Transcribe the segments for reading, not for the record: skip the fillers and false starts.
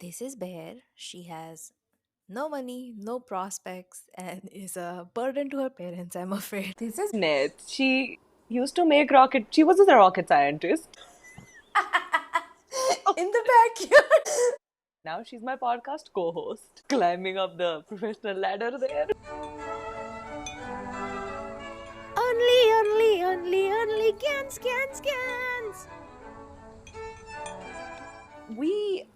This is Bear. She has no money, no prospects, and is a burden to her parents, I'm afraid. This is Ned. She used to make rocket. She was a rocket scientist. In the backyard. Now she's my podcast co-host, climbing up the professional ladder there. Only, cans. We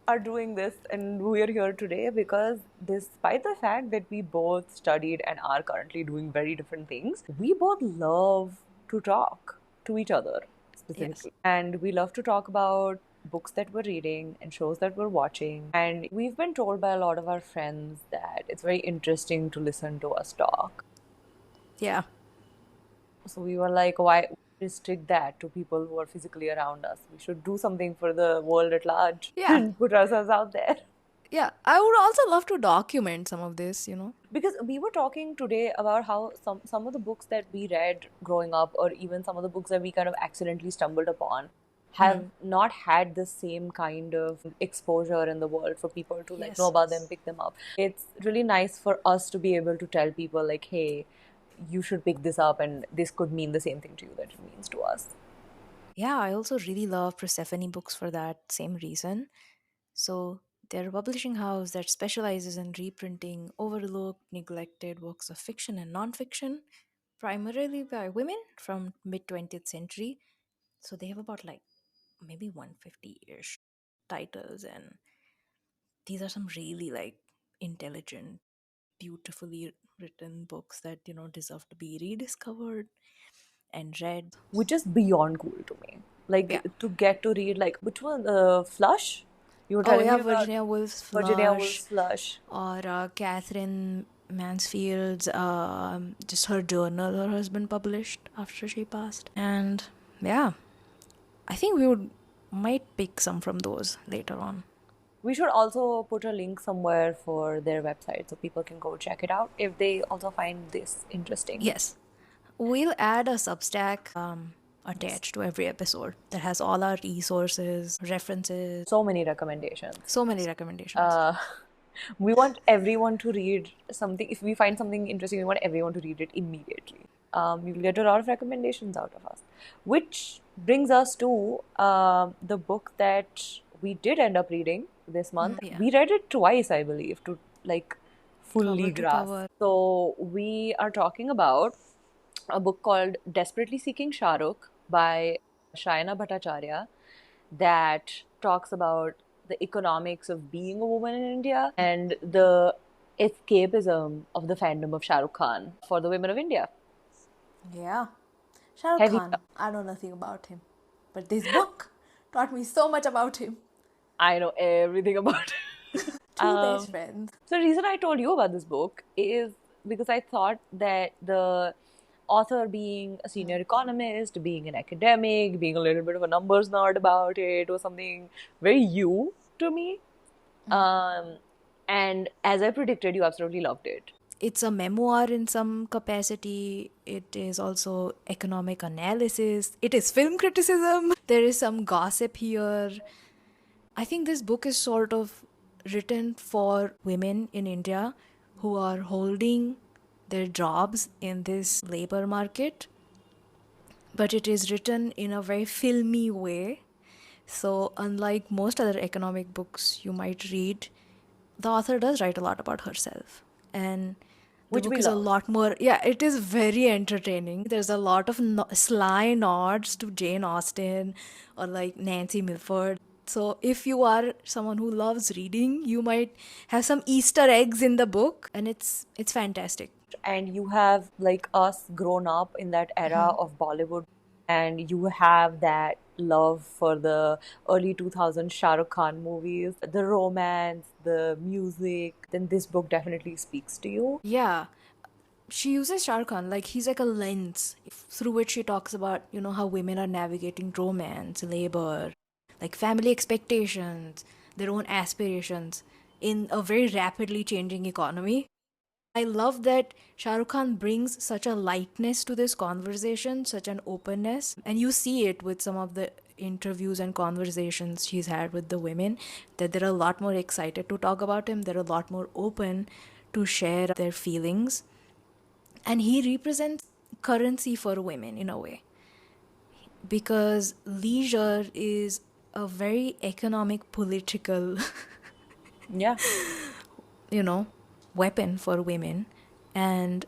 are doing this and we are here today because despite the fact that we both studied and are currently doing very different things, we both love to talk to each other specifically. And we love to talk about books that we're reading and shows that we're watching. And we've been told by a lot of our friends that it's very interesting to listen to us talk. Yeah. So we were like, why restrict that to people who are physically around us? We should do something for the world at large. Yeah. And put ourselves out there. Yeah. I would also love to document some of this. Because we were talking today about how some of the books that we read growing up, or even some of the books that we kind of accidentally stumbled upon, have not had the same kind of exposure in the world for people to like know about them, pick them up. It's really nice for us to be able to tell people like, hey, you should pick this up and this could mean the same thing to you that it means to us. Yeah, I also really love Persephone books for that same reason. So they're a publishing house that specializes in reprinting overlooked, neglected works of fiction and nonfiction, primarily by women from mid 20th century. So they have about like maybe 150-ish titles, and these are some really like intelligent, beautifully written books that deserve to be rediscovered and read. Which is beyond cool to me. Like Yeah. to get to read like which one, Flush? You were Oh telling yeah, me about Virginia Woolf's Virginia Flush, Woolf's Flush. or Catherine Mansfield's just her journal her husband published after she passed. And yeah, I think we might pick some from those later on. We should also put a link somewhere for their website so people can go check it out if they also find this interesting. Yes. We'll add a Substack attached to every episode that has all our resources, references, So many recommendations. so many recommendations. We want everyone to read something. If we find something interesting, we want everyone to read it immediately. You'll get a lot of recommendations out of us. Which brings us to the book that we did end up reading this month. Yeah. We read it twice, I believe, to like fully Cover to grasp. cover. So we are talking about a book called Desperately Seeking Shahrukh by Shayana Bhattacharya that talks about the economics of being a woman in India and the escapism of the fandom of Shah Rukh Khan for the women of India. Yeah. Shah Rukh Heavy Khan, I know nothing about him. But this book taught me so much about him. I know everything about it. Two best friends. So the reason I told you about this book is because I thought that the author being a senior economist, being an academic, being a little bit of a numbers nerd about it was something very you to me. And as I predicted, you absolutely loved it. It's a memoir in some capacity. It is also economic analysis. It is film criticism. There is some gossip here. I think this book is sort of written for women in India who are holding their jobs in this labor market, but it is written in a very filmy way. So, unlike most other economic books you might read, the author does write a lot about herself. And the Which book we is a love. lot more, yeah, it is very entertaining. There's a lot of sly nods to Jane Austen or like Nancy Milford. So if you are someone who loves reading, you might have some Easter eggs in the book, and it's fantastic. And you have like us grown up in that era of Bollywood, and you have that love for the early 2000s Shah Rukh Khan movies, the romance, the music, then this book definitely speaks to you. Yeah. She uses Shah Rukh Khan like he's like a lens through which she talks about, how women are navigating romance, labor, like family expectations, their own aspirations in a very rapidly changing economy. I love that Shah Rukh Khan brings such a lightness to this conversation, such an openness, and you see it with some of the interviews and conversations she's had with the women, that they're a lot more excited to talk about him. They're a lot more open to share their feelings. And he represents currency for women in a way, because leisure is a very economic, political, Yeah. you know, weapon for women. And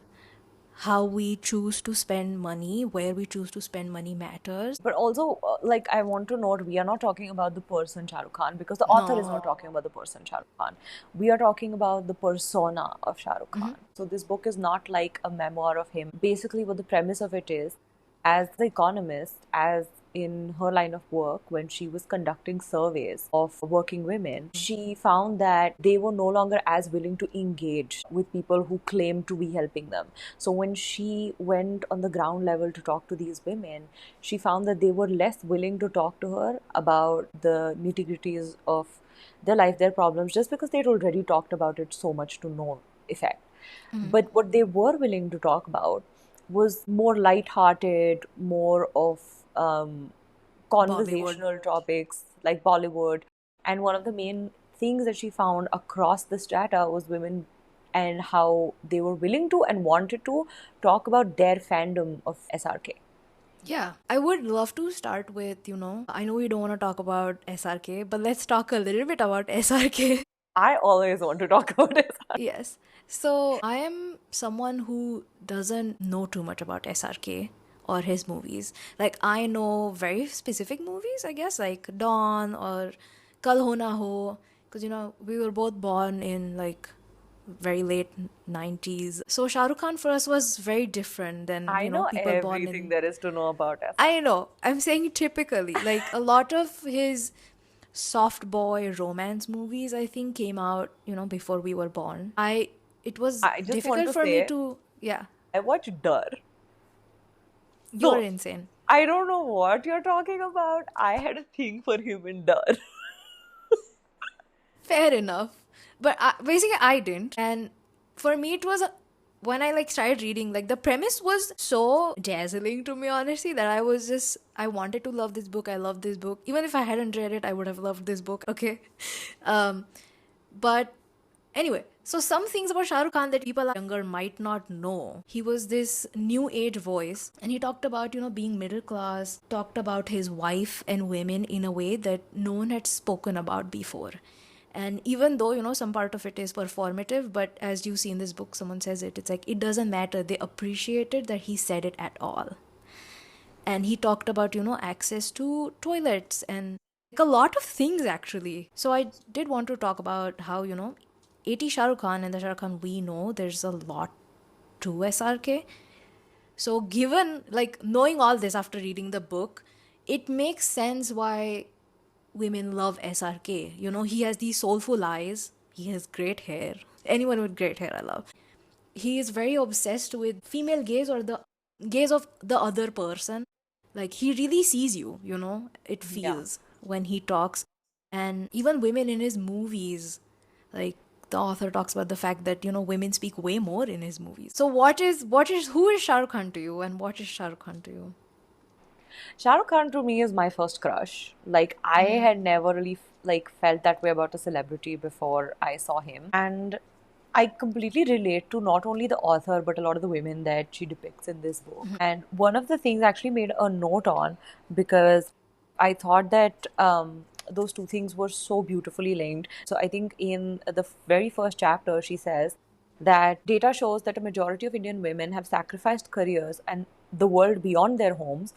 how we choose to spend money, where we choose to spend money matters. But also, like, I want to note, we are not talking about the person Shah Rukh Khan, because the author is not No. talking about the person Shah Rukh Khan. We are talking about the persona of Shah Rukh Khan. So this book is not like a memoir of him. Basically, what the premise of it is, as the economist, as in her line of work, when she was conducting surveys of working women, she found that they were no longer as willing to engage with people who claimed to be helping them. So when she went on the ground level to talk to these women, she found that they were less willing to talk to her about the nitty-gritties of their life, their problems, just because they'd already talked about it so much to no effect. But what they were willing to talk about was more light-hearted, more of conversational topics like Bollywood. And one of the main things that she found across the strata was women and how they were willing to and wanted to talk about their fandom of SRK. Yeah, I would love to start with, I know we don't want to talk about SRK, but let's talk a little bit about SRK. I always want to talk about SRK. Yes. So I am someone who doesn't know too much about SRK or his movies. Like, I know very specific movies, I guess, like Dawn or Kal Ho Na Ho, because, we were both born in like very late 90s. So Shah Rukh Khan for us was very different than, I know people born everything in... there is to know about SRK. I know. I'm saying typically. Like, a lot of his soft boy romance movies, I think, came out, before we were born. It was I just want difficult to for me say, to... Yeah, I watched Dar. you're So, insane. I don't know what you're talking about. I had a thing for him in Dar. Fair enough. But basically, I didn't. And for me, it was... when I like started reading, like, the premise was so dazzling to me, honestly, that I wanted to love this book. I love this book. Even if I hadn't read it, I would have loved this book. Okay. But anyway, so some things about Shah Rukh Khan that people younger might not know. He was this new age voice, and he talked about, being middle class, talked about his wife and women in a way that no one had spoken about before. And even though, some part of it is performative, but as you see in this book, someone says it's like, it doesn't matter. They appreciated that he said it at all. And he talked about, access to toilets and like a lot of things, actually. So I did want to talk about how, 80 Shah Rukh Khan and the Shah Rukh Khan we know, there's a lot to SRK. So given, like, knowing all this after reading the book, it makes sense why women love SRK. He has these soulful eyes. He has great hair. Anyone with great hair, I love. He is very obsessed with female gaze, or the gaze of the other person. Like, he really sees you, it Yeah. feels when he talks. And even women in his movies, like, the author talks about the fact that, women speak way more in his movies. So who is Shah Rukh Khan to you, and what is Shah Rukh Khan to you? Shah Rukh Khan to me is my first crush. Like, I had never really like felt that way about a celebrity before I saw him. And I completely relate to not only the author but a lot of the women that she depicts in this book. And one of the things I actually made a note on, because I thought that those two things were so beautifully linked. So I think in the very first chapter, she says that data shows that a majority of Indian women have sacrificed careers and the world beyond their homes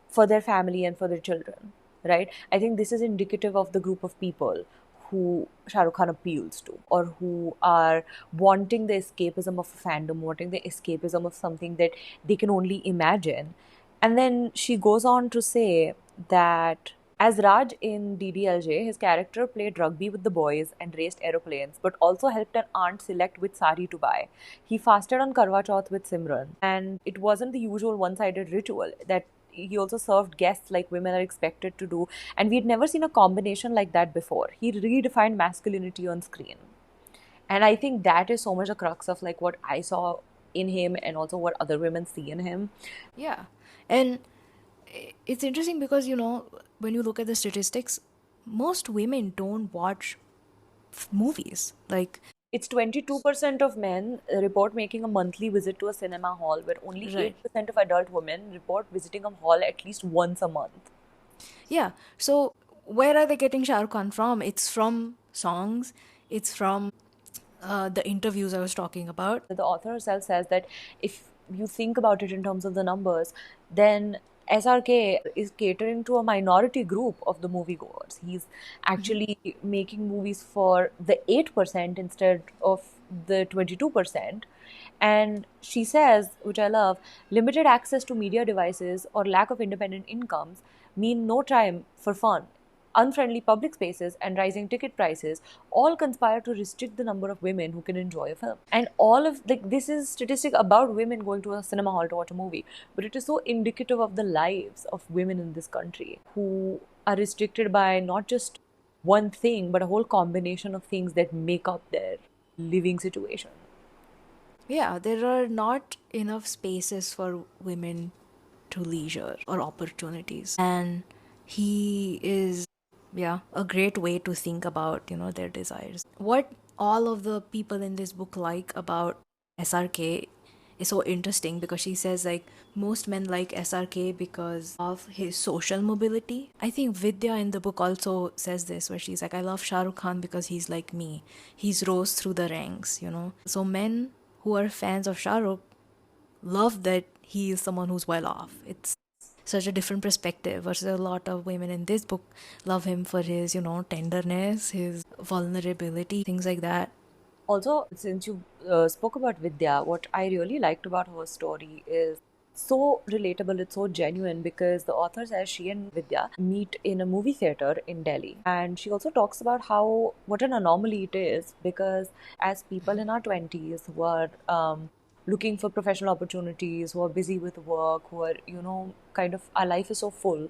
for their family and for their children, right? I think this is indicative of the group of people who Shah Rukh Khan appeals to, or who are wanting the escapism of a fandom, wanting the escapism of something that they can only imagine. And then she goes on to say that as Raj in DDLJ, his character played rugby with the boys and raced aeroplanes, but also helped an aunt select which sari to buy. He fasted on Karwa Chauth with Simran, and it wasn't the usual one-sided ritual that he also served guests like women are expected to do, and we'd never seen a combination like that before. He redefined masculinity on screen. And I think that is so much the crux of like what I saw in him and also what other women see in him. Yeah. And it's interesting because, when you look at the statistics, most women don't watch movies. Like, It's 22% of men report making a monthly visit to a cinema hall, where only right. 8% of adult women report visiting a hall at least once a month. Yeah. So where are they getting Shah Rukh Khan from? It's from songs. It's from the interviews I was talking about. The author herself says that if you think about it in terms of the numbers, then SRK is catering to a minority group of the moviegoers. He's actually making movies for the 8% instead of the 22%. And she says, which I love, limited access to media devices or lack of independent incomes mean no time for fun. Unfriendly public spaces and rising ticket prices all conspire to restrict the number of women who can enjoy a film. And all of like this is statistic about women going to a cinema hall to watch a movie, but it is so indicative of the lives of women in this country who are restricted by not just one thing, but a whole combination of things that make up their living situation. Yeah, there are not enough spaces for women to leisure or opportunities. And he is, yeah, a great way to think about, their desires. What all of the people in this book like about SRK is so interesting because she says like most men like SRK because of his social mobility. I think Vidya in the book also says this where she's like, I love Shah Rukh Khan because he's like me. He's rose through the ranks. So men who are fans of Shah Rukh love that he is someone who's well off. It's such a different perspective versus a lot of women in this book love him for his, tenderness, his vulnerability, things like that. Also, since you spoke about Vidya, what I really liked about her story is so relatable, it's so genuine because the author says she and Vidya meet in a movie theater in Delhi. And she also talks about how what an anomaly it is because as people in our 20s who are looking for professional opportunities, who are busy with work, who are, kind of our life is so full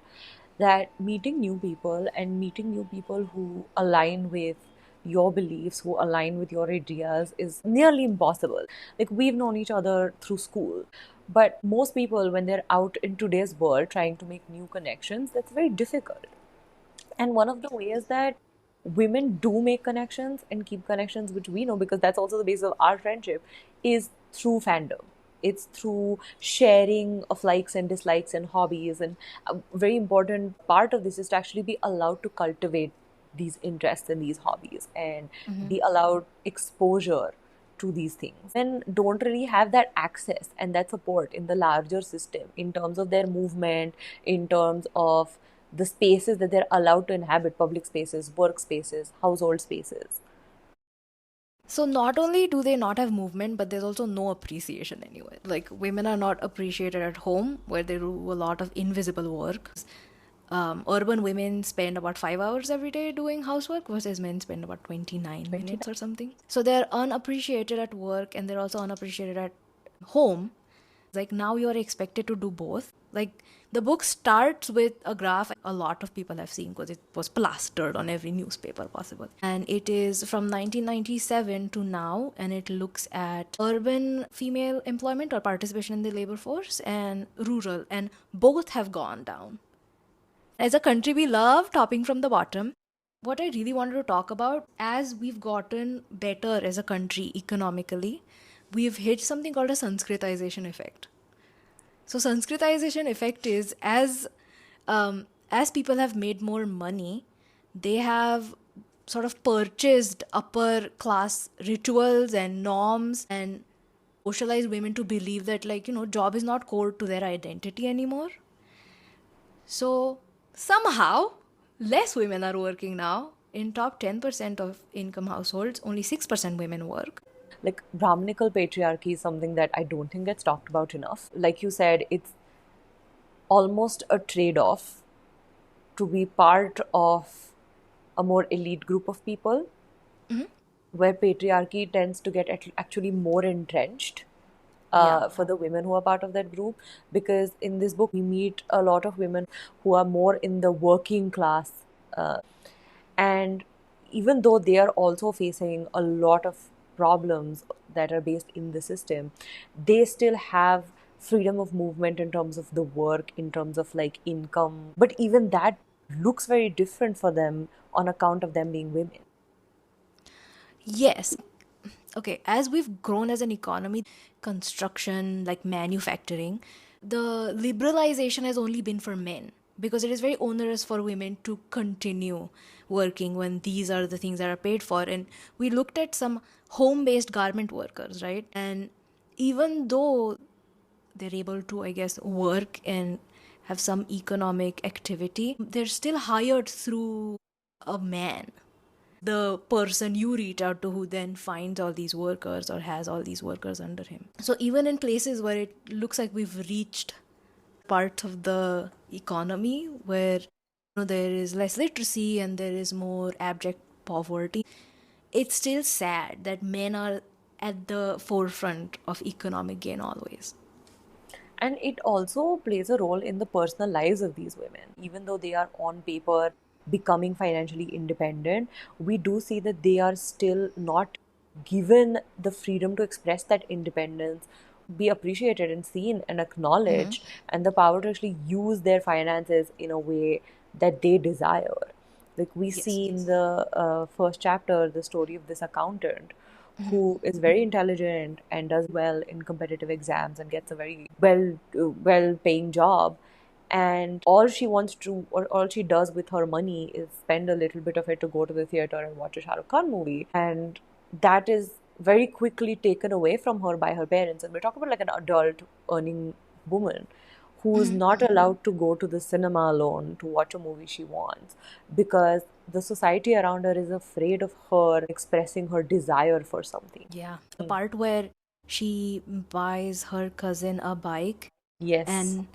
that meeting new people and meeting new people who align with your beliefs, who align with your ideas, is nearly impossible. Like, we've known each other through school, but most people, when they're out in today's world trying to make new connections, that's very difficult. And one of the ways that women do make connections and keep connections, which we know because that's also the base of our friendship, is through fandom. It's through sharing of likes and dislikes and hobbies. And a very important part of this is to actually be allowed to cultivate these interests and these hobbies and be allowed exposure to these things and don't really have that access and that support in the larger system in terms of their movement, in terms of the spaces that they're allowed to inhabit, public spaces, workspaces, household spaces. So not only do they not have movement, but there's also no appreciation anywhere. Like women are not appreciated at home, where they do a lot of invisible work. Urban women spend about 5 hours every day doing housework, versus men spend about 29 minutes or something. So they're unappreciated at work, and they're also unappreciated at home. Like now you're expected to do both. Like the book starts with a graph a lot of people have seen because it was plastered on every newspaper possible. And it is from 1997 to now, and it looks at urban female employment or participation in the labor force and rural, and both have gone down. As a country, we love topping from the bottom. What I really wanted to talk about, as we've gotten better as a country economically, we've hit something called a Sanskritization effect. So Sanskritization effect is as people have made more money, they have sort of purchased upper class rituals and norms and socialized women to believe that job is not core to their identity anymore. So somehow less women are working now. In top 10% of income households, only 6% women work. Like, Brahminical patriarchy is something that I don't think gets talked about enough. Like you said, it's almost a trade off to be part of a more elite group of people where patriarchy tends to get actually more entrenched Yeah. for the women who are part of that group. Because in this book, we meet a lot of women who are more in the working class. And even though they are also facing a lot of problems that are based in the system, they still have freedom of movement in terms of the work, in terms of like income. But even that looks very different for them on account of them being women. Yes. Okay, as we've grown as an economy, construction, like manufacturing, the liberalization has only been for men because it is very onerous for women to continue working when these are the things that are paid for. And we looked at some home based garment workers, right? And even though they're able to, I guess, work and have some economic activity, they're still hired through a man, the person you reach out to, who then finds all these workers or has all these workers under him. So even in places where it looks like we've reached parts of the economy where there is less literacy and there is more abject poverty, it's still sad that men are at the forefront of economic gain always. And it also plays a role in the personal lives of these women. Even though they are on paper becoming financially independent, we do see that they are still not given the freedom to express that independence, be appreciated and seen and acknowledged, and the power to actually use their finances in a way that they desire. Like we Yes. see in the first chapter, the story of this accountant who is very intelligent and does well in competitive exams and gets a very well paying job, and all she wants to, or all she does with her money, is spend a little bit of it to go to the theater and watch a Shah Rukh Khan movie, and that is very quickly taken away from her by her parents. And we're talking about like an adult earning woman who's not allowed to go to the cinema alone to watch a movie she wants because the society around her is afraid of her expressing her desire for something. Yeah. The part where she buys her cousin a bike Yes. and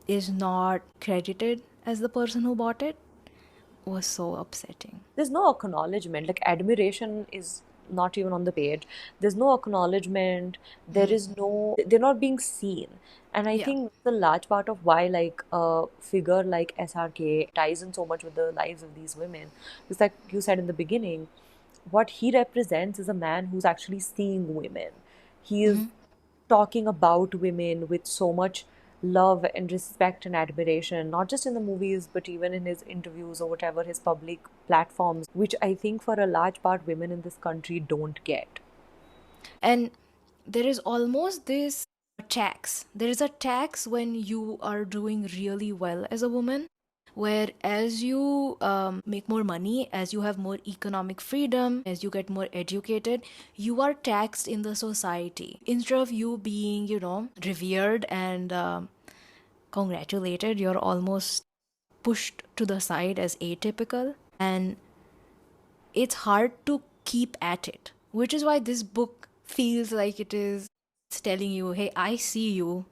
is not credited as the person who bought it was so upsetting. There's no acknowledgement. Like admiration is not even on the page. There's no acknowledgement. There is no, they're not being seen. And I Yeah. think the large part of why like a figure like SRK ties in so much with the lives of these women is like you said in the beginning, what he represents is a man who's actually seeing women. He is talking about women with so much love and respect and admiration, not just in the movies, but even in his interviews or whatever his public platforms, which I think for a large part women in this country don't get. And there is almost this tax. There is a tax when you are doing really well as a woman, where as you make more money, as you have more economic freedom, as you get more educated, you are taxed in the society. Instead of you being, revered and congratulated, you're almost pushed to the side as atypical. And it's hard to keep at it, which is why this book feels like it's telling you, hey, I see you,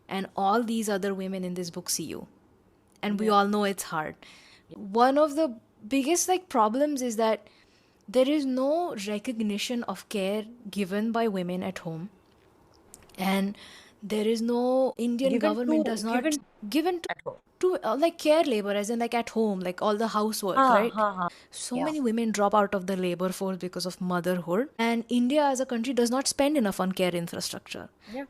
and all these other women in this book see you. And we Yeah. all know it's hard. One of the biggest problems is that there is no recognition of care given by women at home, and there is no Indian government does not Given given at home. to like care labor, as in like at home, like all the housework, Ha right? ha ha. So Yeah. many women drop out of the labor force because of motherhood, and India as a country does not spend enough on care infrastructure. Yeah.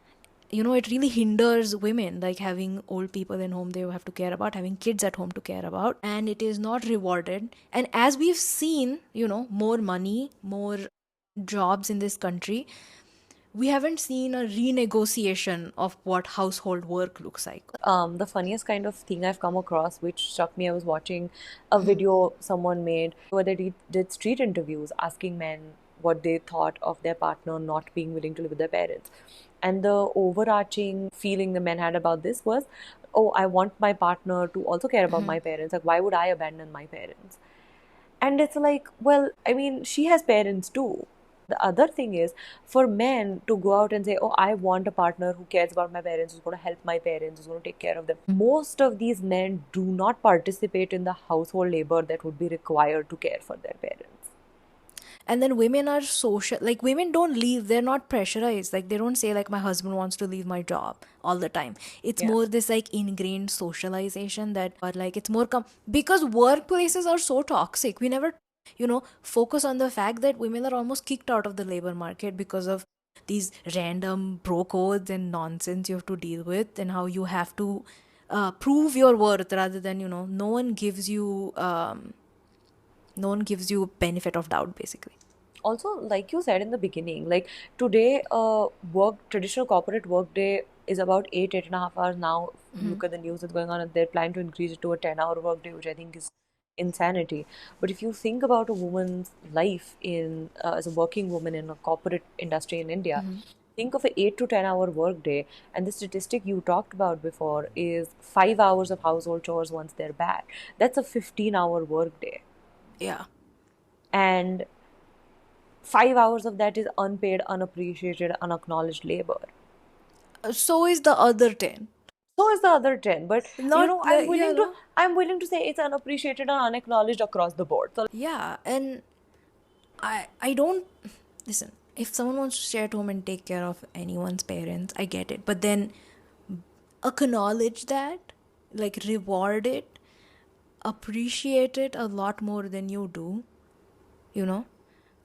It really hinders women, like having old people in home they have to care about, having kids at home to care about, and it is not rewarded. And as we've seen, more money, more jobs in this country, we haven't seen a renegotiation of what household work looks like. The funniest kind of thing I've come across, which struck me, I was watching a video someone made where they did street interviews asking men what they thought of their partner not being willing to live with their parents. And the overarching feeling the men had about this was, oh, I want my partner to also care about my parents. Like, why would I abandon my parents? And it's like, well, I mean, she has parents too. The other thing is for men to go out and say, oh, I want a partner who cares about my parents, who's going to help my parents, who's going to take care of them. Most of these men do not participate in the household labor that would be required to care for their parents. And then women are social, like women don't leave, they're not pressurized, like they don't say like my husband wants to leave my job all the time. It's Yeah. more this like ingrained socialization that, or like it's more because workplaces are so toxic. We never focus on the fact that women are almost kicked out of the labor market because of these random bro codes and nonsense you have to deal with, and how you have to prove your worth rather than, no one gives you benefit of doubt, basically. Also, like you said in the beginning, like today, traditional corporate work day is about 8.5 hours now. Look at the news that's going on, and they're planning to increase it to a 10-hour work day, which I think is insanity. But if you think about a woman's life in as a working woman in a corporate industry in India, think of an 8 to 10 hour work day, and the statistic you talked about before is 5 hours of household chores once they're back. That's a 15-hour work day, Yeah. and 5 hours of that is unpaid, unappreciated, unacknowledged labor. So is the other 10. So is the other 10. But Not I'm like, willing to say it's unapppreciated and unacknowledged across the board. So yeah, and I don't listen. If someone wants to stay at home and take care of anyone's parents, I get it. But then acknowledge that, like reward it, appreciate it a lot more than you do, you know?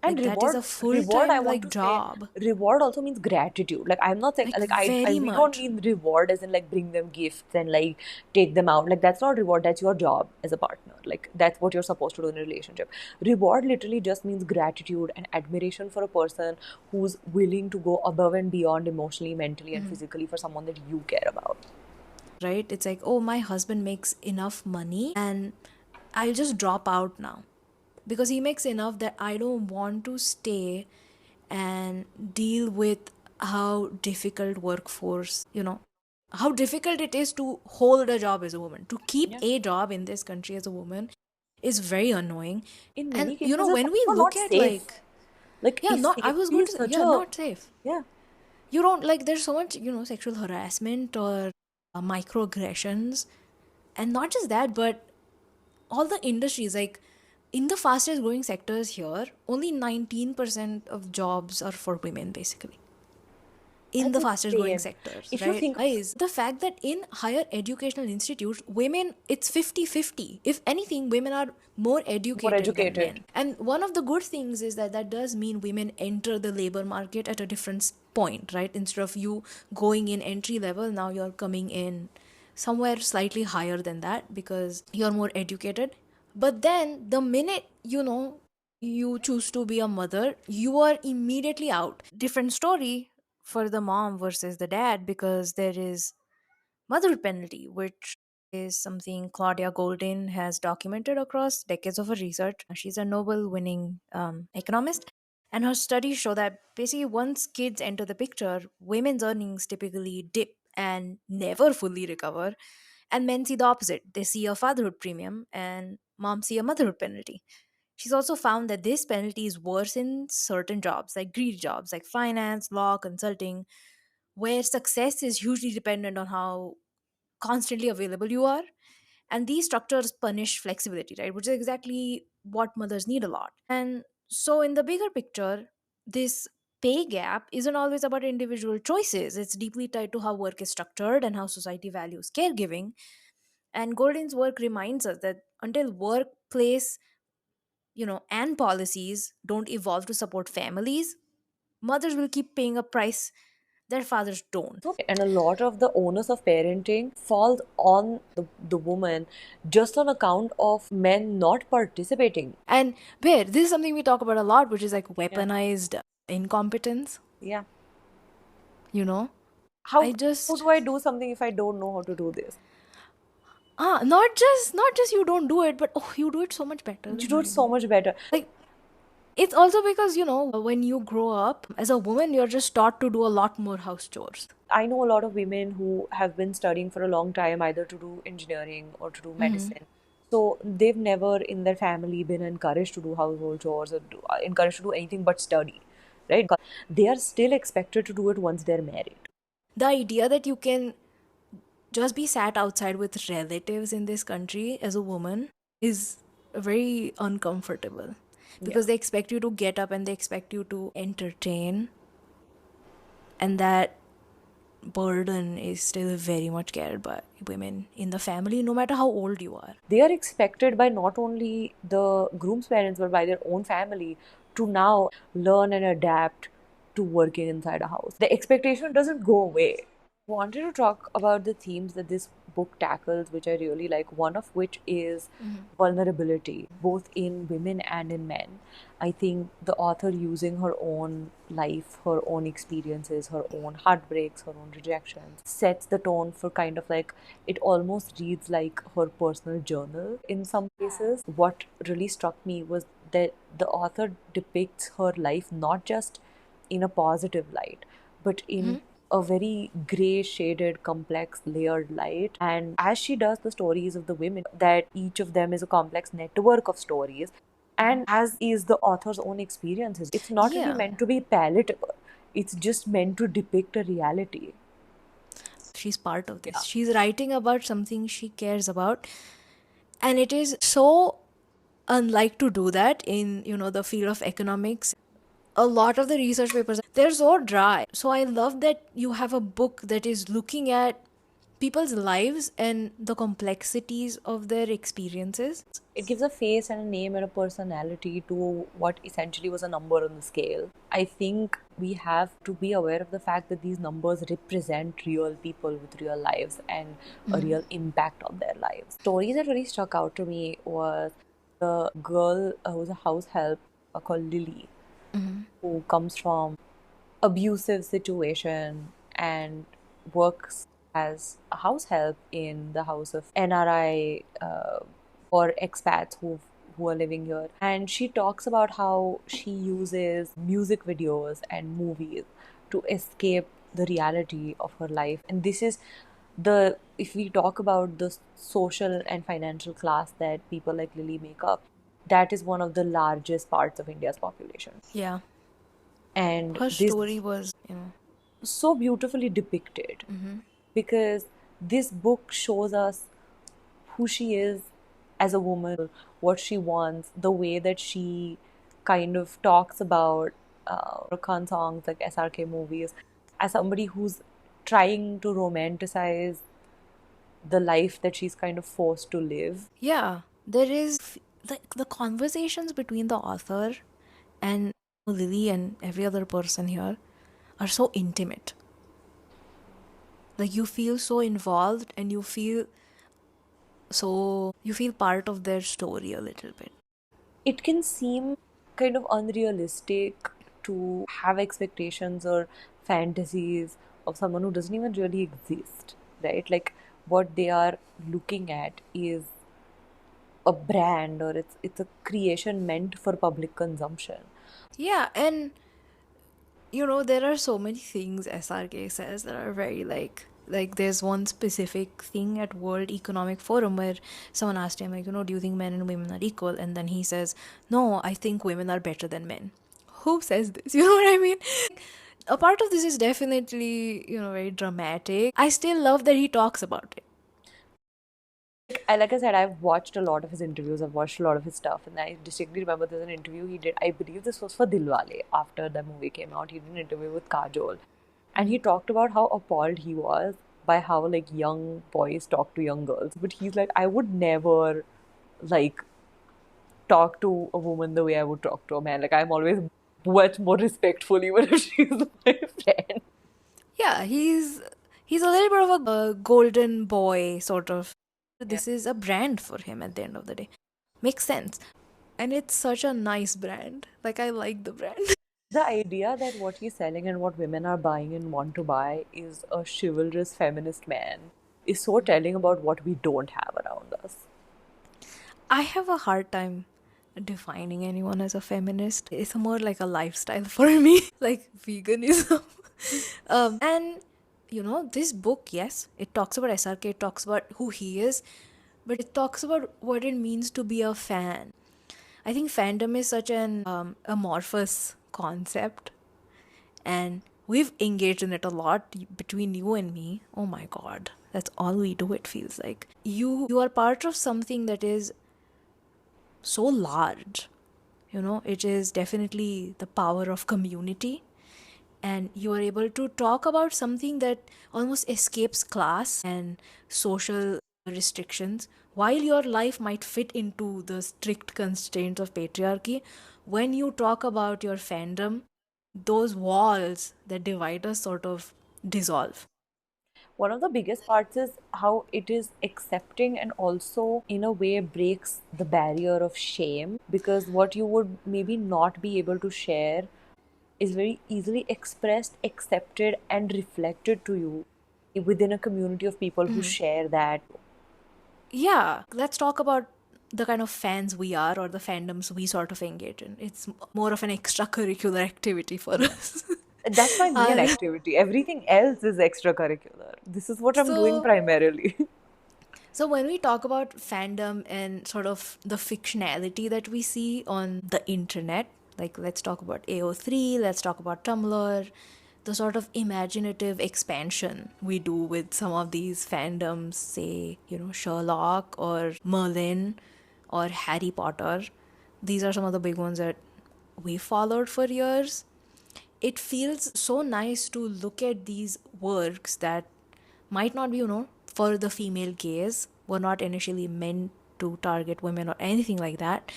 and Like that is a reward I full-time want like to say, job. reward also means gratitude. Like I'm not saying, Like like I very we don't much. mean reward as in like bring them gifts and like take them out. Like that's not reward, that's your job as a partner. Like that's what you're supposed to do in a relationship. Reward literally just means gratitude and admiration for a person who's willing to go above and beyond emotionally, mentally, and physically for someone that you care about. Right? It's like, oh, my husband makes enough money and I'll just drop out now because he makes enough that I don't want to stay and deal with how difficult workforce, how difficult it is to hold a job as a woman. To keep Yeah. a job in this country as a woman is very annoying. In And, many cases, it's when we also look not at safe. like, Like yeah, if not, I was safety going to is say, such yeah, a not safe. yeah. You don't like, there's so much, sexual harassment or microaggressions. And not just that, but all the industries, like in the fastest growing sectors here, only 19% of jobs are for women, basically. In That's the fastest growing insane. sectors, If you right? think Guys, the fact that in higher educational institutes, women, it's 50-50. If anything, women are more more educated than educated, men. And one of the good things is that that does mean women enter the labor market at a different point, right? Instead of you going in entry level, now you're coming in somewhere slightly higher than that because you're more educated. But then the minute, you choose to be a mother, you are immediately out. Different story for the mom versus the dad because there is motherhood penalty, which is something Claudia Goldin has documented across decades of her research. She's a Nobel winning economist. And her studies show that basically once kids enter the picture, women's earnings typically dip and never fully recover. And men see the opposite. They see a fatherhood premium and moms see a motherhood penalty. She's also found that this penalty is worse in certain jobs, like greedy jobs, like finance, law, consulting, where success is hugely dependent on how constantly available you are. And these structures punish flexibility, right? Which is exactly what mothers need a lot. And so, in the bigger picture, this pay gap isn't always about individual choices. It's deeply tied to how work is structured and how society values caregiving. And Gordon's work reminds us that until workplace, and policies don't evolve to support families, mothers will keep paying a price their fathers don't. and a lot of the onus of parenting falls on the woman just on account of men not participating. And where this is something we talk about a lot, which is like Yeah, weaponized incompetence, yeah. you know? How I how just do I do something if I don't know how to do this? not just you don't do it, but oh, you do it so much better You than do it I so do. much better. Like it's also because, when you grow up as a woman, you're just taught to do a lot more house chores. I know a lot of women who have been studying for a long time, either to do engineering or to do medicine. So they've never in their family been encouraged to do household chores or encouraged to do anything but study, right? They are still expected to do it once they're married. The idea that you can just be sat outside with relatives in this country as a woman is very uncomfortable Yeah. because they expect you to get up and they expect you to entertain, and that burden is still very much carried by women in the family, no matter how old you are. They are expected by not only the groom's parents but by their own family to now learn and adapt to working inside a house. The expectation doesn't go away. Wanted to talk about the themes that this book tackles, which I really like, one of which is vulnerability, both in women and in men. I think the author, using her own life, her own experiences, her own heartbreaks, her own rejections, sets the tone for kind of like, it almost reads like her personal journal in some cases. What really struck me was that the author depicts her life not just in a positive light, but in a very gray shaded, complex, layered light. And as she does the stories of the women, that each of them is a complex network of stories, and as is the author's own experiences. It's not really Yeah. meant to be palatable, it's just meant to depict a reality. She's part of Yeah. this. She's writing about something she cares about. And it is so unlike to do that in, the field of economics. A lot of the research papers, they're so dry. So I love that you have a book that is looking at people's lives and the complexities of their experiences. It gives a face and a name and a personality to what essentially was a number on the scale. I think we have to be aware of the fact that these numbers represent real people with real lives and a real impact on their lives. Story that really struck out to me was the girl who was a house help called Lily, who comes from abusive situation and works as a house help in the house of NRI or expats who are living here. And she talks about how she uses music videos and movies to escape the reality of her life. And this is the, if we talk about the social and financial class that people like Lily make up, that is one of the largest parts of India's population. Yeah. And Her this story was, so beautifully depicted because this book shows us who she is as a woman, what she wants, the way that she kind of talks about Khan songs like SRK movies as somebody who's trying to romanticize the life that she's kind of forced to live. yeah, there is the conversations between the author and Lily and every other person here are so intimate. Like you feel so involved and you feel part of their story a little bit. It can seem kind of unrealistic to have expectations or fantasies of someone who doesn't even really exist, right? Like what they are looking at is a brand, or it's a creation meant for public consumption. Yeah, and there are so many things SRK says that are very like there's one specific thing at World Economic Forum where someone asked him like, do you think men and women are equal? And then he says, no, I think women are better than men. Who says this? You know what I mean? A part of this is definitely, very dramatic. I still love that he talks about it. Like I said, I've watched a lot of his interviews, I've watched a lot of his stuff, and I distinctly remember there's an interview he did. I believe this was for Dilwale. After the movie came out, he did an interview with Kajol, and he talked about how appalled he was by how like young boys talk to young girls. But he's like, I would never like talk to a woman the way I would talk to a man. Like I'm always much more respectful, even if she's my friend. Yeah, he's a little bit of a golden boy sort of. This is a brand for him at the end of the day. Makes sense. And it's such a nice brand. Like I like the brand. The idea that what he's selling and what women are buying and want to buy is a chivalrous feminist man is so telling about what we don't have around us. I have a hard time defining anyone as a feminist. It's more like a lifestyle for me, like veganism. And this book, yes, it talks about SRK, it talks about who he is, but it talks about what it means to be a fan. I think fandom is such an amorphous concept, and we've engaged in it a lot between you and me. Oh my god, that's all we do, it feels like. You are part of something that is so large. It is definitely the power of community, and you are able to talk about something that almost escapes class and social restrictions. While your life might fit into the strict constraints of patriarchy, when you talk about your fandom, those walls that divide us sort of dissolve. One of the biggest parts is how it is accepting and also, in a way, breaks the barrier of shame, because what you would maybe not be able to share is very easily expressed, accepted, and reflected to you within a community of people who share that. Yeah, let's talk about the kind of fans we are or the fandoms we sort of engage in. It's more of an extracurricular activity for us. That's my main Uh, activity. Everything else is extracurricular. This is what I'm doing so, primarily. so when we talk about fandom and sort of the fictionality that we see on the internet, like let's talk about AO3, let's talk about Tumblr, the sort of imaginative expansion we do with some of these fandoms, say, Sherlock or Merlin or Harry Potter. These are some of the big ones that we followed for years. It feels so nice to look at these works that might not be, for the female gaze, were not initially meant to target women or anything like that.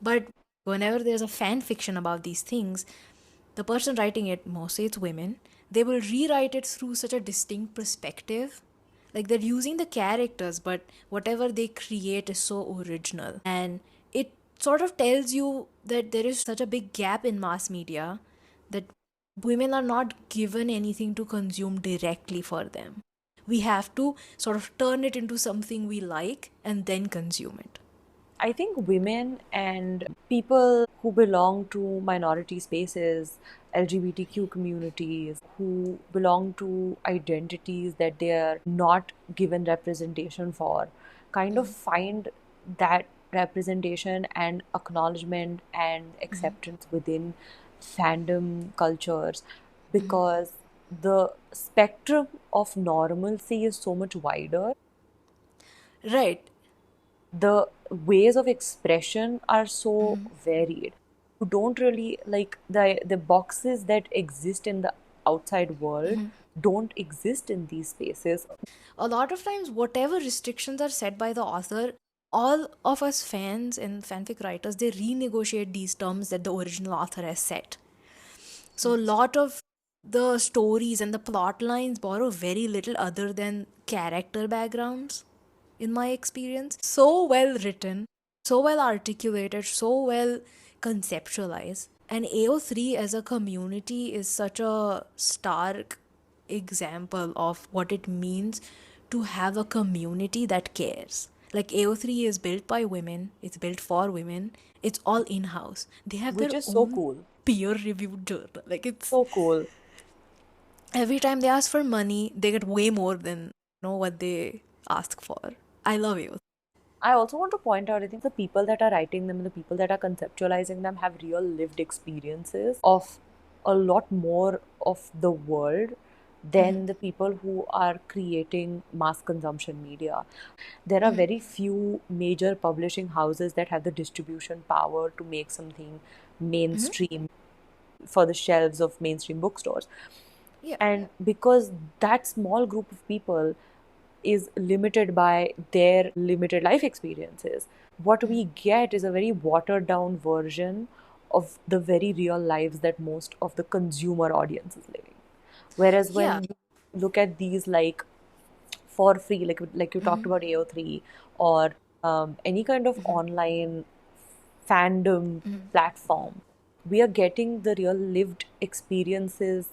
But whenever there's a fan fiction about these things, the person writing it, mostly it's women, they will rewrite it through such a distinct perspective. Like they're using the characters, but whatever they create is so original. And it sort of tells you that there is such a big gap in mass media that women are not given anything to consume directly for them. We have to sort of turn it into something we like and then consume it. I think women and people who belong to minority spaces, LGBTQ communities, who belong to identities that they are not given representation for, kind of find that representation and acknowledgement and acceptance within fandom cultures, because the spectrum of normalcy is so much wider. Right. The ways of expression are so varied. You don't really like the boxes that exist in the outside world don't exist in these spaces. A lot of times, whatever restrictions are set by the author, all of us fans and fanfic writers, they renegotiate these terms that the original author has set. So a lot of the stories and the plot lines borrow very little other than character backgrounds, in my experience. So well written, so well articulated, so well conceptualized. And AO3 as a community is such a stark example of what it means to have a community that cares. Like AO3 is built by women, it's built for women, it's all in house. They have Which their is so own cool. peer reviewed journal. Like it's So cool. every time they ask for money, they get way more than what they ask for. I love you. I also want to point out, I think the people that are writing them and the people that are conceptualizing them have real lived experiences of a lot more of the world than the people who are creating mass consumption media. There are very few major publishing houses that have the distribution power to make something mainstream for the shelves of mainstream bookstores. Yeah. And because that small group of people is limited by their limited life experiences, what we get is a very watered down version of the very real lives that most of the consumer audience is living. Whereas Yeah. when you look at these like for free, like you talked about AO3 or any kind of online fandom platform, we are getting the real lived experiences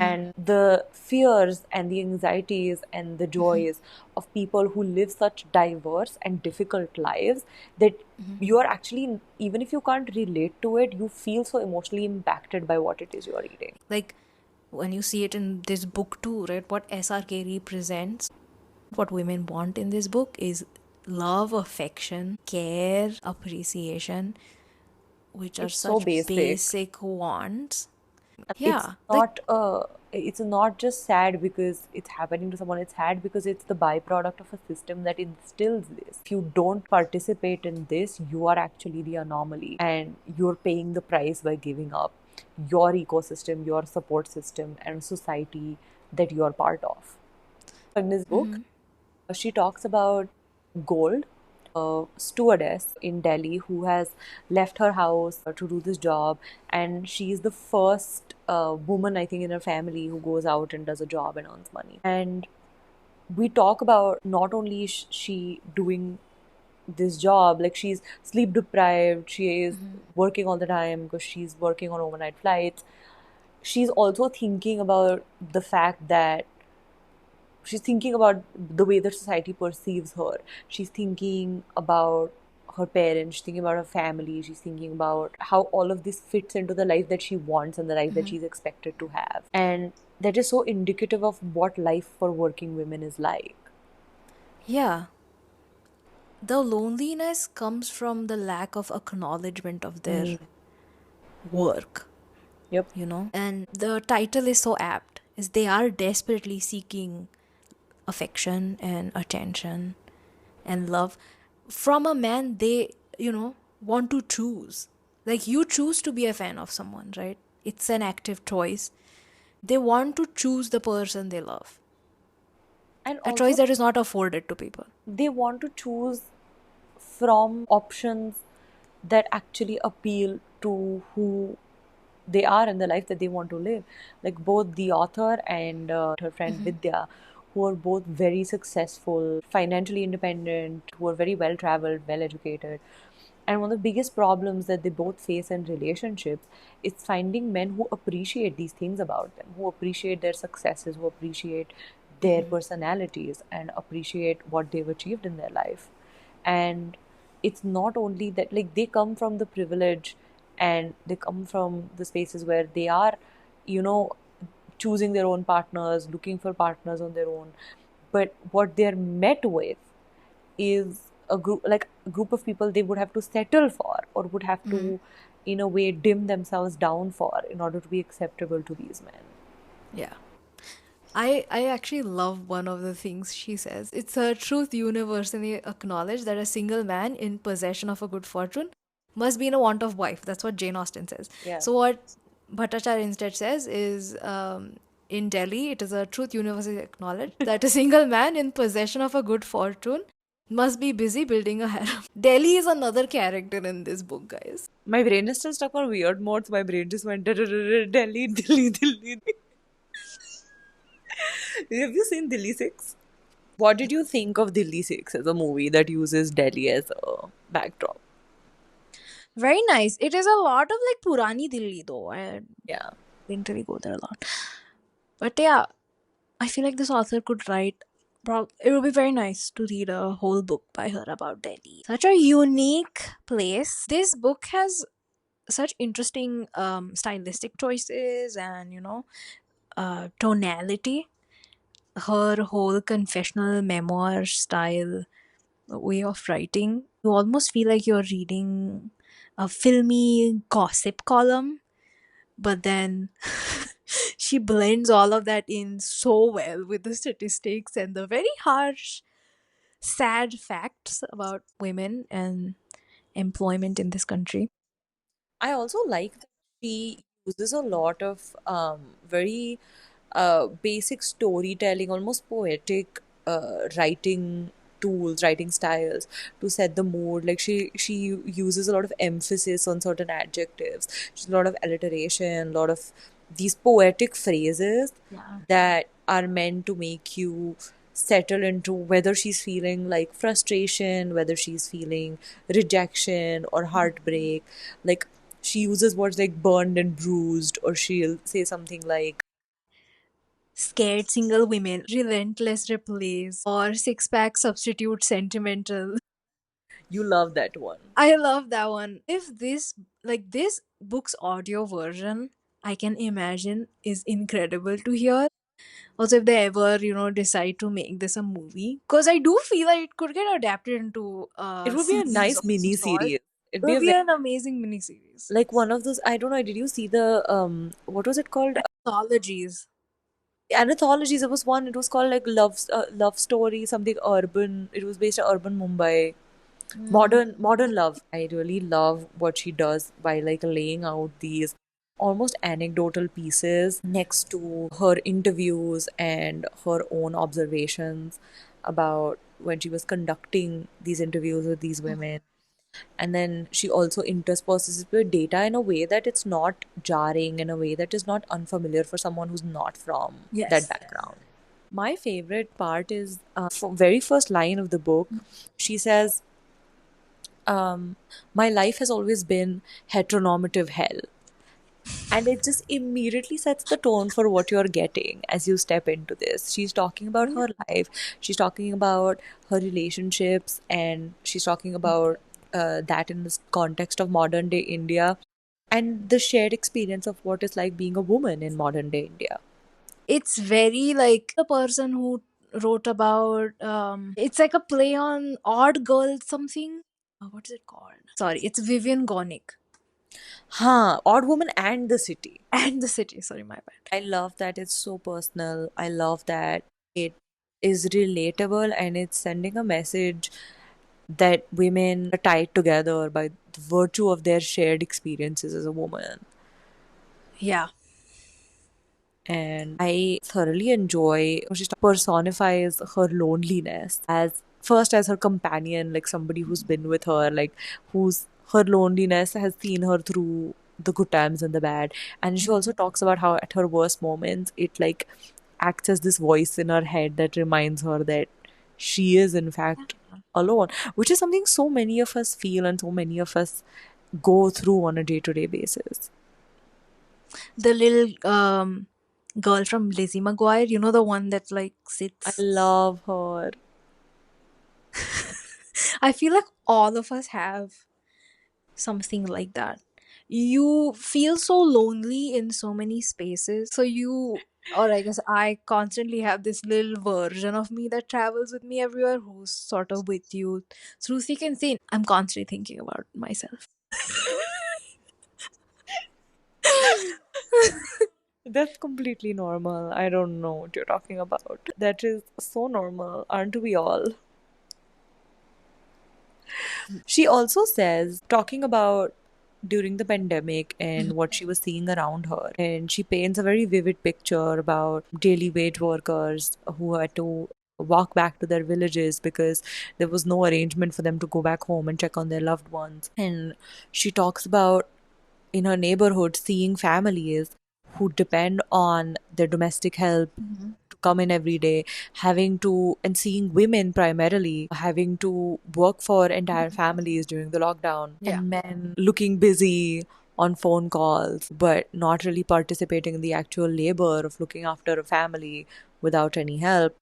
and the fears and the anxieties and the joys of people who live such diverse and difficult lives that you are actually, even if you can't relate to it, you feel so emotionally impacted by what it is you're reading. Like when you see it in this book too, right? What SRK represents, what women want in this book is love, affection, care, appreciation, which are It's so such basic. basic wants. It's Yeah. Like, not it's not just sad because it's happening to someone, it's sad because it's the byproduct of a system that instills this. If you don't participate in this, you are actually the anomaly and you're paying the price by giving up your ecosystem, your support system, and society that you're part of. In this book, she talks about Gold, a stewardess in Delhi who has left her house to do this job, and she's the first woman, I think, in her family who goes out and does a job and earns money. And we talk about not only she doing this job, like she's sleep deprived, she is working all the time because she's working on overnight flights. She's also thinking about the fact that she's thinking about the way that society perceives her. She's thinking about her parents, she's thinking about her family, she's thinking about how all of this fits into the life that she wants and the life that she's expected to have. And that is so indicative of what life for working women is like. Yeah. The loneliness comes from the lack of acknowledgement of their work, Yep. you know? And the title is so apt, is they are desperately seeking affection and attention and love from a man they, want to choose. Like you choose to be a fan of someone, right? It's an active choice. They want to choose the person they love. And A choice also, that is not afforded to people. they want to choose from options that actually appeal to who they are and the life that they want to live. Like both the author and her friend Vidya, who are both very successful, financially independent, who are very well traveled, well educated. And one of the biggest problems that they both face in relationships is finding men who appreciate these things about them, who appreciate their successes, who appreciate their personalities, and appreciate what they've achieved in their life. And it's not only that, like, they come from the privilege and they come from the spaces where they are, you know, choosing their own partners, looking for partners on their own. But what they're met with is a group of people they would have to settle for, or would have to, in a way, dim themselves down for in order to be acceptable to these men. Yeah. I actually love one of the things she says. It's a truth universally acknowledged that a single man in possession of a good fortune must be in a want of wife. That's what Jane Austen says. Yeah. So what Bhattacharya instead says is, in Delhi, it is a truth universally acknowledged that a single man in possession of a good fortune must be busy building a harem. Delhi is another character in this book, guys. My brain is still stuck on weird modes. My brain just went Delhi, Delhi, Delhi. Have you seen Delhi 6? What did you think of Delhi 6 as a movie that uses Delhi as a backdrop? Very nice. It is a lot of like Purani Delhi though. I Yeah. didn't really go there a lot. But yeah, I feel like this author could write. It would be very nice to read a whole book by her about Delhi. Such a unique place. This book has such interesting stylistic choices and tonality. Her whole confessional memoir style way of writing. You almost feel like you're reading a filmy gossip column, but then she blends all of that in so well with the statistics and the very harsh, sad facts about women and employment in this country. I also like that she uses a lot of very basic storytelling, almost poetic writing tools, writing styles to set the mood. Like she uses a lot of emphasis on certain adjectives. She's a lot of alliteration, a lot of these poetic phrases Yeah. that are meant to make you settle into whether she's feeling like frustration, whether she's feeling rejection or heartbreak. Like she uses words like burned and bruised, or she'll say something like, Scared single women, relentless replays, or six pack substitute sentimental. you love that one. I love that one. If this book's audio version, I can imagine is incredible to hear. Also, if they ever, decide to make this a movie, because I do feel like it could get adapted into It a would be a series nice of some mini sort. series. It'd It be would a be very, an amazing miniseries. like one of those. I don't know. Did you see the what was it called? Anthologies. Anthologies. There was one. It was called like love story, something urban. It was based on urban Mumbai. Modern love. I really love what she does by like laying out these almost anecdotal pieces next to her interviews and her own observations about when she was conducting these interviews with these women. And then she also intersperses it with data in a way that it's not jarring, in a way that is not unfamiliar for someone who's not from that Yes. background. My favorite part is very first line of the book. She says, "My life has always been heteronormative hell." And it just immediately sets the tone for what you're getting as you step into this. She's talking about her life, she's talking about her relationships, and she's talking about that in this context of modern day India and the shared experience of what it's like being a woman in modern day India. It's very like the person who wrote about it's like a play on Odd Girl something. What is it called? Sorry, it's Vivian Gornick. Huh, Odd Woman and the City. And the City. Sorry, my bad. I love that it's so personal. I love that it is relatable and it's sending a message that women are tied together by the virtue of their shared experiences as a woman. Yeah. And I thoroughly enjoy how she personifies her loneliness as first as her companion, like somebody who's been with her, like who's her loneliness has seen her through the good times and the bad. And she also talks about how at her worst moments it like acts as this voice in her head that reminds her that she is in fact alone, which is something so many of us feel and so many of us go through on a day-to-day basis. The little girl from Lizzie McGuire, you know, the one that like I sits. love her. I feel like all of us have something like that. You feel so lonely in so many spaces. So you, or I guess I constantly have this little version of me that travels with me everywhere, who's sort of with you through thick and thin. I'm constantly thinking about myself. That's completely normal. I don't know what you're talking about. That is so normal, aren't we all? She also says, talking about during the pandemic and what she was seeing around her, and she paints a very vivid picture about daily wage workers who had to walk back to their villages because there was no arrangement for them to go back home and check on their loved ones. And she talks about in her neighborhood seeing families who depend on their domestic help Mhm. to come in every day, having to, and seeing women primarily having to work for entire families during the lockdown, Yeah. and men looking busy on phone calls, but not really participating in the actual labor of looking after a family without any help.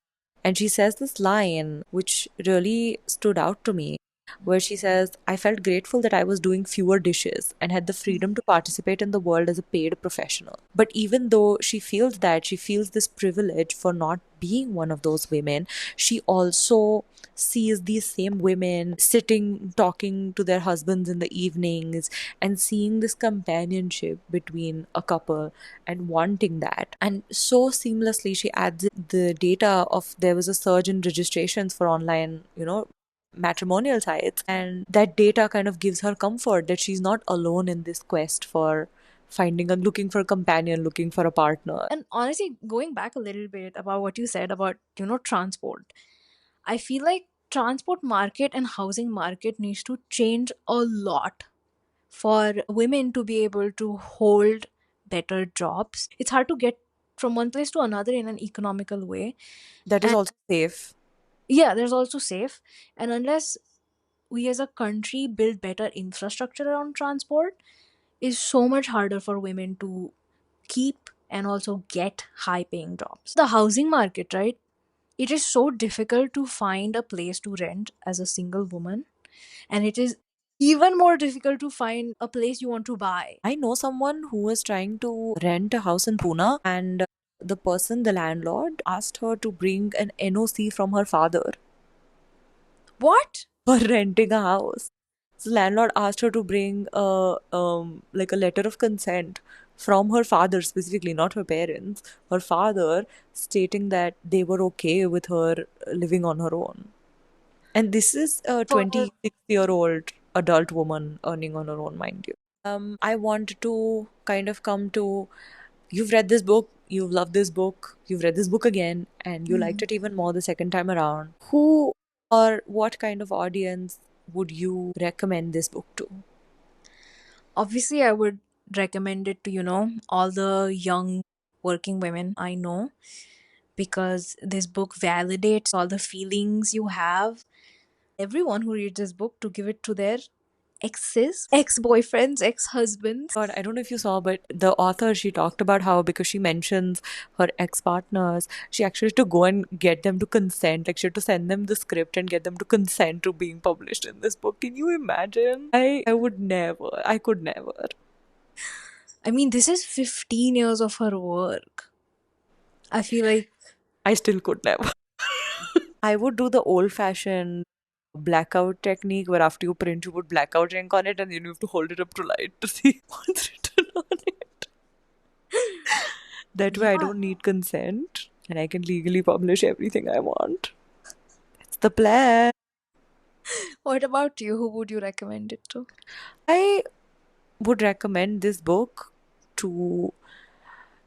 And she says this line, which really stood out to me, where she says, I felt grateful that I was doing fewer dishes and had the freedom to participate in the world as a paid professional. But even though she feels that, she feels this privilege for not being one of those women, she also sees these same women sitting, talking to their husbands in the evenings, and seeing this companionship between a couple and wanting that. And so seamlessly, she adds the data of there was a surge in registrations for online, matrimonial sites, and that data kind of gives her comfort that she's not alone in this quest for finding a looking for a companion, looking for a partner. And honestly, going back a little bit about what you said about, transport, I feel like transport market and housing market needs to change a lot for women to be able to hold better jobs. It's hard to get from one place to another in an economical way. That is And also safe. yeah, there's also safe. And unless we as a country build better infrastructure around transport, is so much harder for women to keep and also get high paying jobs. The housing market, right? It is so difficult to find a place to rent as a single woman, and it is even more difficult to find a place you want to buy. I know someone who was trying to rent a house in Pune, and the landlord, asked her to bring an NOC from her father What? for renting a house. So landlord asked her to bring like a letter of consent from her father specifically, not her parents, her father, stating that they were okay with her living on her own. And this is a For 26-year-old adult woman earning on her own, mind you. I want to kind of come to, you've read this book, you've loved this book, you've read this book again, and you liked Mhm. it even more the second time around. Who or what kind of audience would you recommend this book to? Obviously, I would recommend it to, all the young working women I know, because this book validates all the feelings you have. Everyone who reads this book to give it to their exes, ex-boyfriends, ex-husbands. God, I don't know if you saw, but the author, she talked about how because she mentions her ex-partners, she actually had to go and get them to consent. Like she had to send them the script and get them to consent to being published in this book. Can you imagine? I would never. I could never. I mean, this is 15 years of her work. I feel like I still could never. I would do the old-fashioned blackout technique where after you print, you put blackout ink on it and then you have to hold it up to light to see what's written on it. That way, I yeah. don't need consent and I can legally publish everything I want. That's the plan. What about you? Who would you recommend it to? I would recommend this book to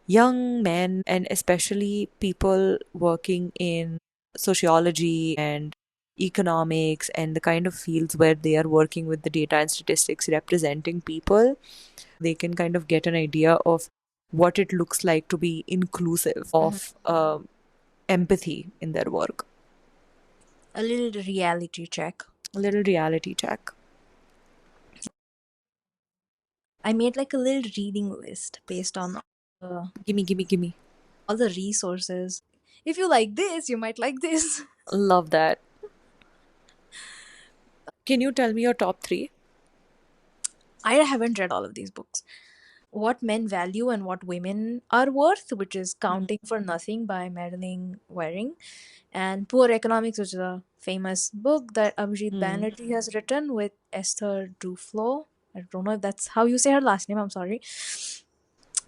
young men and especially people working in sociology and economics and the kind of fields where they are working with the data and statistics representing people. They can kind of get an idea of what it looks like to be inclusive of empathy in their work. A little reality check. A little reality check. I made like a little reading list based on Gimme. all the resources. If you like this, you might like this. Love that. Can you tell me your top three? I haven't read all of these books. What Men Value and What Women Are Worth, which is Counting for Nothing by Madeline Waring, and Poor Economics, which is a famous book that Abhijit Banerjee has written with Esther Duflo. I don't know if that's how you say her last name, I'm sorry.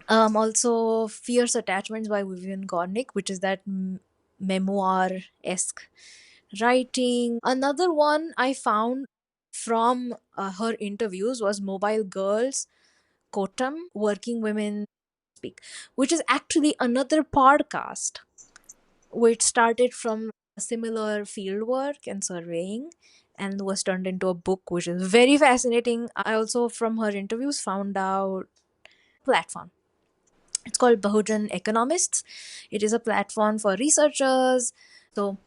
Also Fierce Attachments by Vivian Gornick, which is that memoir-esque writing. Another one I found from her interviews was Mobile Girls Kotam, Working Women Speak, which is actually another podcast which started from similar fieldwork and surveying and was turned into a book, which is very fascinating. I also, from her interviews, found out platform. It's called Bahujan Economists. It is a platform for researchers. So,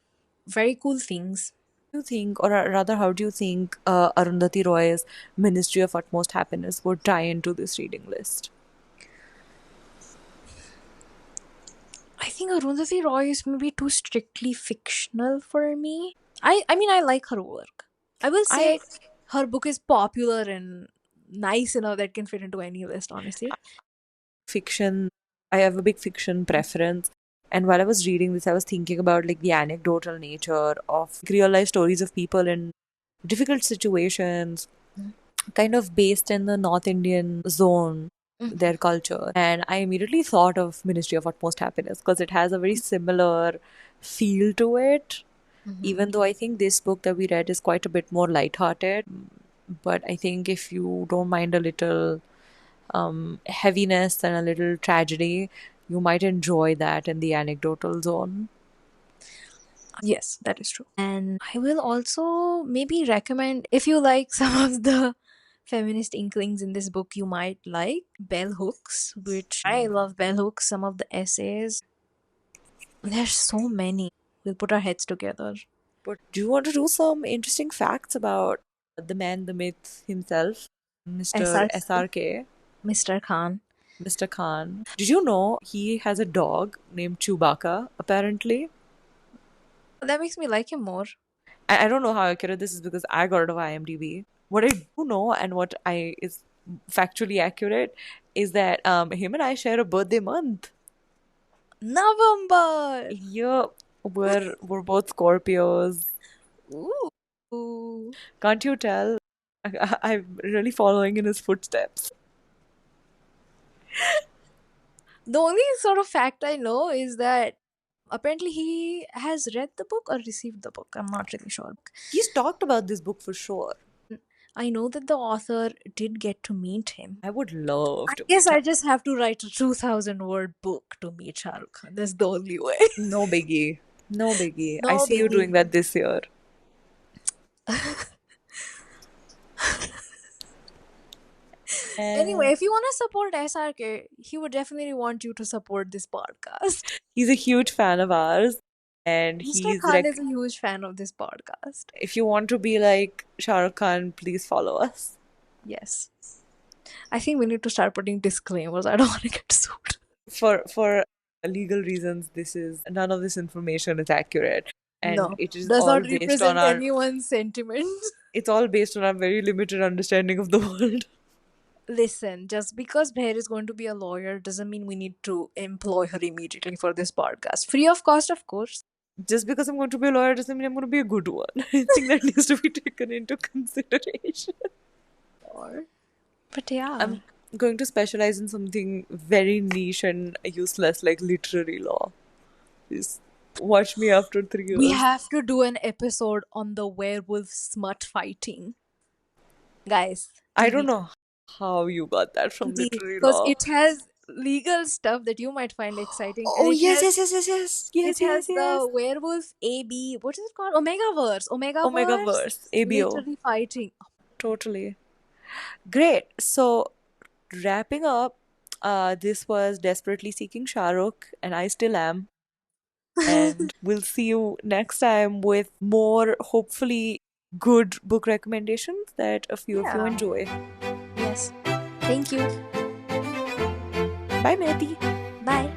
very cool things. Do you think, or rather, how do you think Arundhati Roy's Ministry of Utmost Happiness would tie into this reading list? I think Arundhati Roy is maybe too strictly fictional for me. I mean, I like her work. I will say her book is popular and nice enough that can fit into any list, honestly. Fiction, I have a big fiction preference. And while I was reading this, I was thinking about like the anecdotal nature of real life stories of people in difficult situations, kind of based in the North Indian zone, their culture. And I immediately thought of Ministry of Utmost Happiness because it has a very similar feel to it. Even though I think this book that we read is quite a bit more lighthearted. But I think if you don't mind a little heaviness and a little tragedy, you might enjoy that in the anecdotal zone. Yes, that is true. And I will also maybe recommend, if you like some of the feminist inklings in this book, you might like Bell Hooks, which I love Bell Hooks, some of the essays. There's so many. We'll put our heads together. But do you want to do some interesting facts about the man, the myth himself, Mr. SRK. SRK, Mr. Khan. Mr. Khan? Did you know he has a dog named Chewbacca, apparently? That makes me like him more. I don't know how accurate this is because I got it off IMDb. What I do know and what I is factually accurate is that him and I share a birthday month. November! Yeah, we're both Scorpios. Ooh. Can't you tell? I'm really following in his footsteps. The only sort of fact I know is that apparently he has read the book or received the book. I'm not really sure. He's talked about this book for sure. I know that the author did get to meet him. I would love I to. guess I just have to write a 2,000-word book to meet Shah Rukh Khan. That's the only way. No biggie. No biggie. No I see you biggie. doing that this year. Anyway, if you want to support SRK, he would definitely want you to support this podcast. He's a huge fan of ours, and Mr. he's Khan is a huge fan of this podcast. if you want to be like Shah Rukh Khan, please follow us. Yes. I think we need to start putting disclaimers. I don't want to get sued. For legal reasons, none of this information is accurate, and No, it is does all not based represent on our anyone's sentiments. it's all based on our very limited understanding of the world. Listen, just because Bear is going to be a lawyer doesn't mean we need to employ her immediately for this podcast. Free of cost, of course. Just because I'm going to be a lawyer doesn't mean I'm going to be a good one. I think that needs to be taken into consideration. But yeah. I'm going to specialize in something very niche and useless, like literary law. Just watch me after 3 years. We have to do an episode on the werewolf smut fighting. Guys. I don't know how you got that from literary Because law. it has legal stuff that you might find exciting. Oh, and yes. It has the werewolf AB. What is it called? Omegaverse. Omegaverse. ABO. Literally fighting. Totally. Great. So, wrapping up, this was Desperately Seeking Shah Rukh, and I still am. And we'll see you next time with more, hopefully, good book recommendations that a few of you enjoy. Yes. Thank you. Bye, Mehdi. Bye.